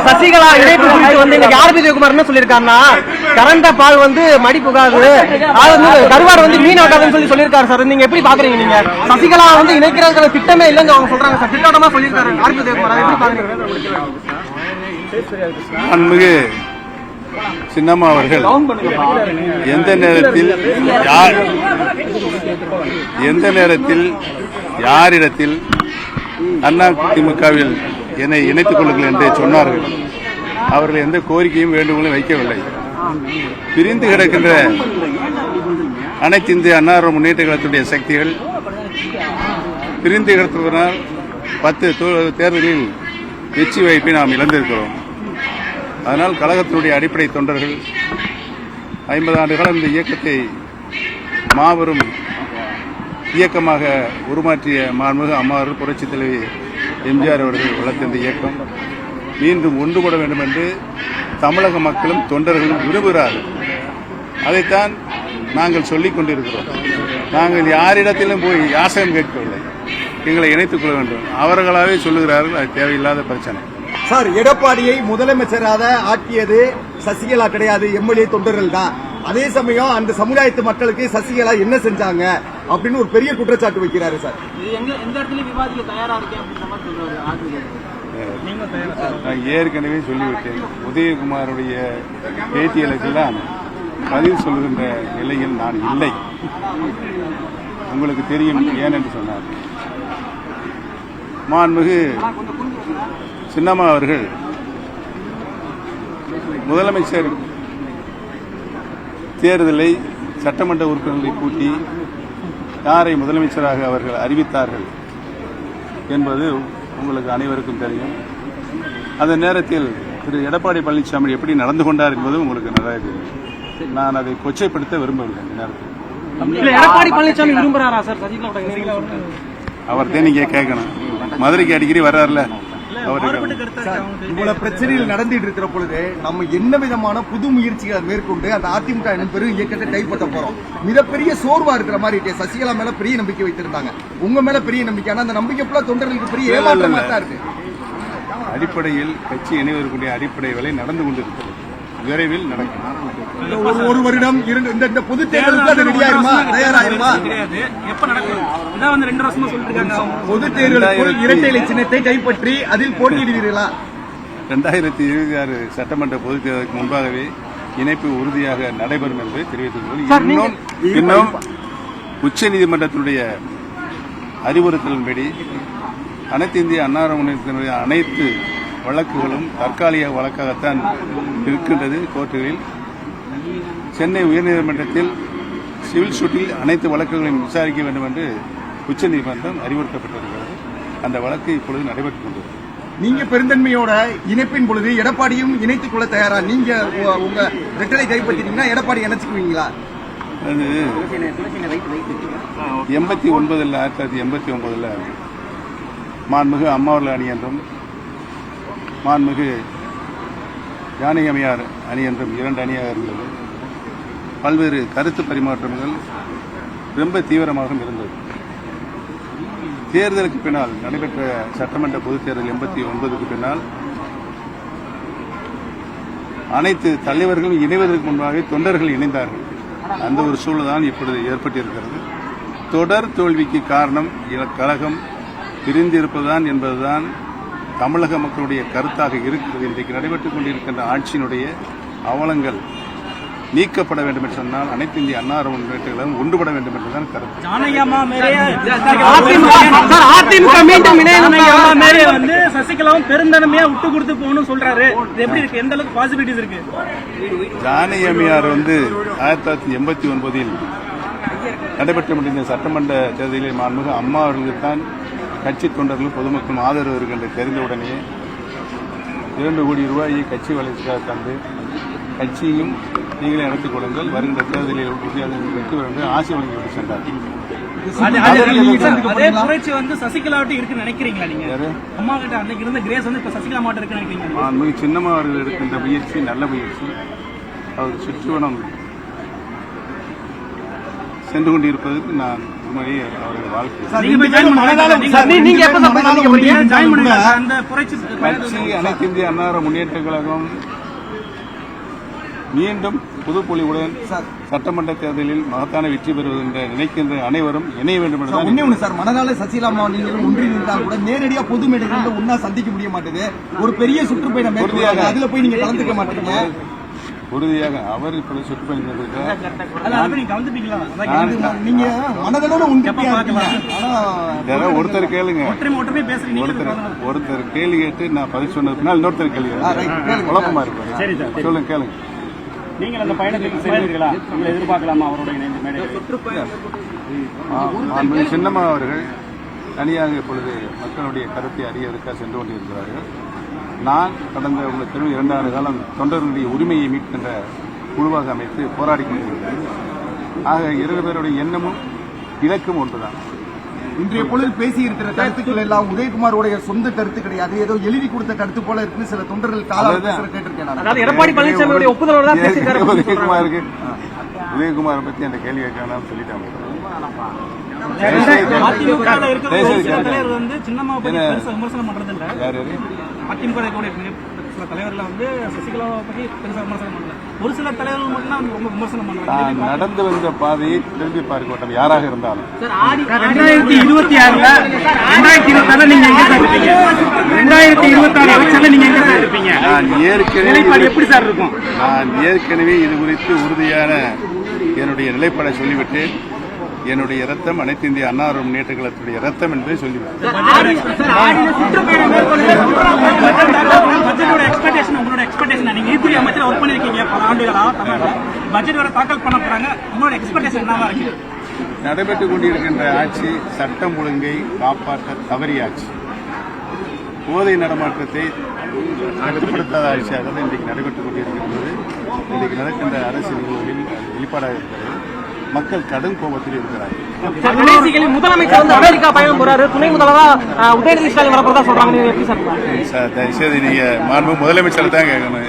சசிகலா இணைப்பு குறித்து வந்து இன்னைக்கு ஆர் பி ஜெயக்குமார் என்ன சொல்லியிருக்காருன்னா, கரண்ட பால் வந்து மடி புகாது, கருவாடு வந்து மீன் ஆகாதுன்னு சொல்லியிருக்காரு சார். நீங்க எப்படி பாக்குறீங்க? நீங்க சசிகலா வந்து இணைக்கிற திட்டமே இல்லைன்னு அவங்க சொல்றாங்க சார். திட்டமா சொல்லியிருக்காரு ஆர் பி ஜெயக்குமார், எப்படி பாக்குறீங்க? அன்மிகு சின்னம்மா அவர்கள் எந்த நேரத்தில் யாரிடத்தில் அதிமுகவில் என்னை இணைத்துக் கொள்ளுங்கள் என்று சொன்னார்கள். அவர்கள் எந்த கோரிக்கையும் வேண்டுகோளும் வைக்கவில்லை. பிரிந்து கிடக்கின்ற அனைத்து இந்திய அண்ணா முன்னேற்ற கழகத்துடைய சக்திகள் பிரிந்து கிடப்பதனால் 10 தேர்தலில் வெற்றி வாய்ப்பை நாம் இழந்திருக்கிறோம். அதனால் கழகத்தினுடைய அடிப்படை தொண்டர்கள் 50 ஆண்டு காலம் இந்த இயக்கத்தை மாபெரும் இயக்கமாக உருமாற்றிய மாண்புமிகு அம்மாவர்கள், புரட்சித் தலைவி எம்ஜிஆர் அவர்கள் வளர்த்த இந்த இயக்கம் மீண்டும் ஒன்றுபட வேண்டும் என்று தமிழக மக்களும் தொண்டர்களும் விரும்புகிறார்கள். அதைத்தான் நாங்கள் சொல்லிக் கொண்டிருக்கிறோம். நாங்கள் யாரிடத்திலும் போய் யாசகம் கேட்கவில்லை. எங்களை இணைத்துக் கொள்ள வேண்டும். அவர்களாவே சொல்லுகிறார்கள். அது தேவையில்லாத பிரச்சனை. சார், எடப்பாடியை முதலமைச்சராக ஆக்கியது சசிகலா கிடையாது, எம்எல்ஏ தொண்டர்கள் தான். அதே சமயம் அந்த சமுதாயத்து மக்களுக்கு சசிகலா என்ன செஞ்சாங்க அப்படின்னு ஒரு பெரிய குற்றச்சாட்டு வைக்கிறாரு சார். நான் ஏற்கனவே சொல்லிவிட்டேன். உதயகுமாருடைய பேட்டியலுக்கெல்லாம் பதில் சொல்லுகின்ற நிலையில் நான் இல்லை. உங்களுக்கு தெரியும் ஏன் என்று சொன்னார். மாண்புமிகு சின்னம்மா அவர்கள் முதலமைச்சர் தேர்தலை சட்டமன்ற உறுப்பினர்களை கூட்டி யாரை முதலமைச்சராக அவர்கள் அறிவித்தார்கள் என்பது உங்களுக்கு அனைவருக்கும் தெரியும். அந்த நேரத்தில் திரு எடப்பாடி பழனிசாமி எப்படி நடந்து கொண்டார் என்பது உங்களுக்கு நன்றாக தெரியும். நான் அதை கொச்சைப்படுத்த விரும்பவில்லை. இந்த நேரத்தில் எடப்பாடி பழனிசாமி விரும்புகிறாரா சார்? அவர் தான் நீங்க கேட்கணும். மதுரைக்கு அடிக்கடி வர்றாருல. இவ்வளவு பிரச்சனைகள் நடந்துட்டு இருக்கிற பொழுது நம்ம என்ன விதமான புது முயற்சிகளை மேற்கொண்டு அந்த அதிமுக எனும் பெரும் இயக்கத்தை கைப்பற்ற போறோம்? மிகப்பெரிய சோர்வா இருக்கிற மாதிரி சசிகலா மேல பெரிய நம்பிக்கை வைத்திருந்தாங்க. உங்க மேல பெரிய நம்பிக்கை, ஆனா அந்த நம்பிக்கை ஃபுல்லா தொண்டர்களுக்கு பெரிய ஏமாற்றமா தான் இருக்கு. அடிப்படையில் கட்சி இணைவதற்குரிய அடிப்படை வேலை நடந்து கொண்டிருக்கிறது. விரைவில் நடக்கும். ஒரு வருடம் இந்த பொது தேர்தலுக்கு அது ரெடியாயிருமா, தயாராயிருமா? பொது தேர்தலுக்குள் இரட்டை இலை சின்னத்தை கைப்பற்றி அதில் போட்டியிடுவீர்களா? 2026 சட்டமன்ற பொதுத் தேர்தலுக்கு முன்பாகவே இணைப்பு உறுதியாக நடைபெறும் என்று தெரிவித்துள்ளது. இன்னும் உச்சநீதிமன்றத்தினுடைய அறிவுறுத்தலின்படி அனைத்து இந்திய அண்ணா முன்னேற்றத்தினுடைய அனைத்து வழக்குகளும் தற்காலிக வழக்காகத்தான் இருக்கின்றது. கோர்ட்டுகளில் சென்னை உயர்நீதிமன்றத்தில் சிவில் சூட்டில் அனைத்து வழக்குகளையும் விசாரிக்க வேண்டும் என்று உச்சநீதிமன்றம் அறிவுறுத்தப்பட்டிருக்கிறது. அந்த வழக்கு இப்பொழுது நடைபெற்றுக் கொண்டிருக்கிறது. நீங்க பெருந்தன்மையோட இணைப்பின் பொழுது எடப்பாடியும் இணைத்துக் கொள்ள தயாரா? நீங்க உங்க ரெட்டலை கைப்பற்றிட்டீங்கன்னா எடப்பாடி இணைச்சுக்குவீங்களா? அது 1989 மாண்புமிகு அம்மாவர்கள் அணி என்றும் மாண்புமிகு ஜானகி அம்மையார் அணி என்றும் 2 அணியாக இருந்தது. பல்வேறு கருத்து பரிமாற்றங்கள் ரொம்ப தீவிரமாக இருந்தது. தேர்தலுக்கு பின்னால் நடைபெற்ற சட்டமன்ற பொதுத் தேர்தல் 89க்கு பின்னால் அனைத்து தலைவர்களும் இணைவதற்கு முன்பாக தொண்டர்கள் இணைந்தார்கள். அந்த ஒரு சூழல் தான் இப்பொழுது ஏற்பட்டிருக்கிறது. தொடர் தோல்விக்கு காரணம் கழகம் பிரிந்திருப்பதுதான் என்பதுதான் தமிழக மக்களுடைய கருத்தாக இருக்கிறது. இன்றைக்கு நடைபெற்றுக் கொண்டிருக்கின்ற ஆட்சியினுடைய அவலங்கள் நீக்கப்பட வேண்டும் என்று சொன்னால் அனைத்து இந்திய அண்ணா முன்னேற்ற கழகம் ஒன்றுபட வேண்டும் என்றுதான் கருத்து. சசிகலாவும் பெருந்தன்மையா விட்டு கொடுத்து போகணும் சொல்றாரு. எப்படி இருக்கு? எந்த அளவுக்கு பாசிபிலிட்டிஸ் இருக்கு? ஜானகி அம்மையார் 1989 நடைபெற்ற முடிந்த சட்டமன்ற தேர்தலில் மாண்புமிகு அம்மா அவர்களுக்கு தான் கட்சி தொண்டர்களும் பொதுமக்களும் ஆதரவு இருக்கின்ற தெரிந்தவுடனே 2 கோடி ரூபாயை கட்சி வளர்ச்சிக்காக தந்து கட்சியும் நீங்களே நடத்திக் கொள்ளுங்கள், வருகின்ற தேர்தலில் வெற்றி பெறும் என்று ஆசை வழங்கிவிட்டு சென்றார். சின்னம்மா அவர்கள் எடுக்கின்ற முயற்சி நல்ல முயற்சி. அவர் சுற்றுவனம் சென்று கொண்டிருப்பதற்கு நான் மொழி அவர்கள் வாழ்க்கை. நீங்க எப்ப சந்திக்க போறீங்க? கட்சி அனைத்து இந்திய அண்ணா முன்னேற்ற கழகம் மீண்டும் புதுப்பொலிவுடன் சட்டமன்ற தேர்தலில் மகத்தான வெற்றி பெறுவது என்று நினைக்கின்ற அனைவரும் இணைய வேண்டும் என்று சார். மனதால சசிகலா நீங்கள் ஒன்றி நின்றால் கூட நேரடியா பொது மேடைகளில் ஒன்னா சந்திக்க முடிய மாட்டேது. ஒரு பெரிய சுற்றுப்பயணம் மேற்கொள்ளாங்க, அதுல போய் நீங்க கலந்துக்க மாட்டீங்க. உறுதியாக அவர் இப்ப சுற்றுப்பயணம் நீங்க மனதளவு ஒருத்தர் கேளுங்க, ஒருத்தர் கேள்வி கேட்டு நான் பதில் சொன்னதுனால இன்னொருத்தர் கேள்வி குழப்பமா இருக்கு. சொல்லுங்க, கேளுங்க. நீங்கள் அந்த பயணத்துக்கு செல்வீர்களா? உங்களை எதிர்பார்க்கலாமா அவரோட இணைந்து மேடை? சின்னம்மா அவர்கள் தனியாக இப்பொழுது மக்களுடைய கருத்தை அறியதற்காக சென்று கொண்டிருக்கிறார்கள். நான் கடந்த உங்களுக்கு 2 ஆண்டு காலம் தொண்டர்களுடைய உரிமையை மீட்கின்ற குழுவாக அமைத்து போராடி கொண்டிருக்கிறேன். ஆக 2 பேருடைய எண்ணமும் இலக்கும் ஒன்றுதான். இன்றைய பொழுது பேசி இருக்கிற கருத்துக்கள் எல்லாம் உதயகுமாரோடைய சொந்த கருத்து கிடையாது, ஏதோ எழுதி கொடுத்த கருத்து போல இருக்கு. சில தொண்டர்கள் கேட்டிருக்கேன். எடப்பாடி பழனிசாமியுடைய ஒப்புதலோட தான் பேசியிருக்காரு. உதயகுமாரை பத்தி அந்த கேள்வி கேட்கலாம் சொல்லிட்டாங்க. விமர்சனம் பண்றது இல்ல. அதிமுக சில தலைவர்கள் வந்து சசிகலாவை பத்தி பெருசா விமர்சனம் பண்ணல. ஒரு சில தலைவர்கள் மட்டும் ரொம்ப விமர்சனம் பண்றாங்க. நடந்து வந்த பாதையை திரும்பி பார்க்க மாட்டோம் யாராக இருந்தாலும். 2026 நீங்க எங்க சார் இருப்பீங்க? 2026 எலெக்ஷன்ல நீங்க எங்க சார் இருப்பீங்க? நான் ஏற்கனவே எப்படி சார் இருக்கும்? நான் ஏற்கனவே இது குறித்து உறுதியான என்னுடைய நிலைப்பாடை சொல்லிவிட்டு, என்னுடைய ரத்தம் அனைத்து இந்திய அண்ணா முன்னேற்ற கழகத்துடைய ரத்தம் என்பதை சொல்லிவிட்டேன். நடைபெற்றுக் கொண்டிருக்கின்ற ஆட்சி சட்டம் ஒழுங்கை காப்பாற்ற தவறிய ஆட்சி, போதை நடமாட்டத்தை கட்டுப்படுத்தாத ஆட்சியாக தான் இன்றைக்கு நடைபெற்றுக் கொண்டிருக்கின்றது. இன்றைக்கு நடக்கின்ற அரசியல் நிகழ்வுகளில் வெளிப்பாடாக இருக்கிறது. மக்கள் கடும் கோபத்தில் இருக்கிறார்கள். முதலமைச்சர் வந்து அமெரிக்கா பயணம் போறாரு, துணை முதல்வரா உதயநிதி ஸ்டாலின் வரப்போறதா சொல்றாங்க. தயவுசெய்து நீங்க மாண்பு முதலமைச்சர் தான் கேட்கணும்.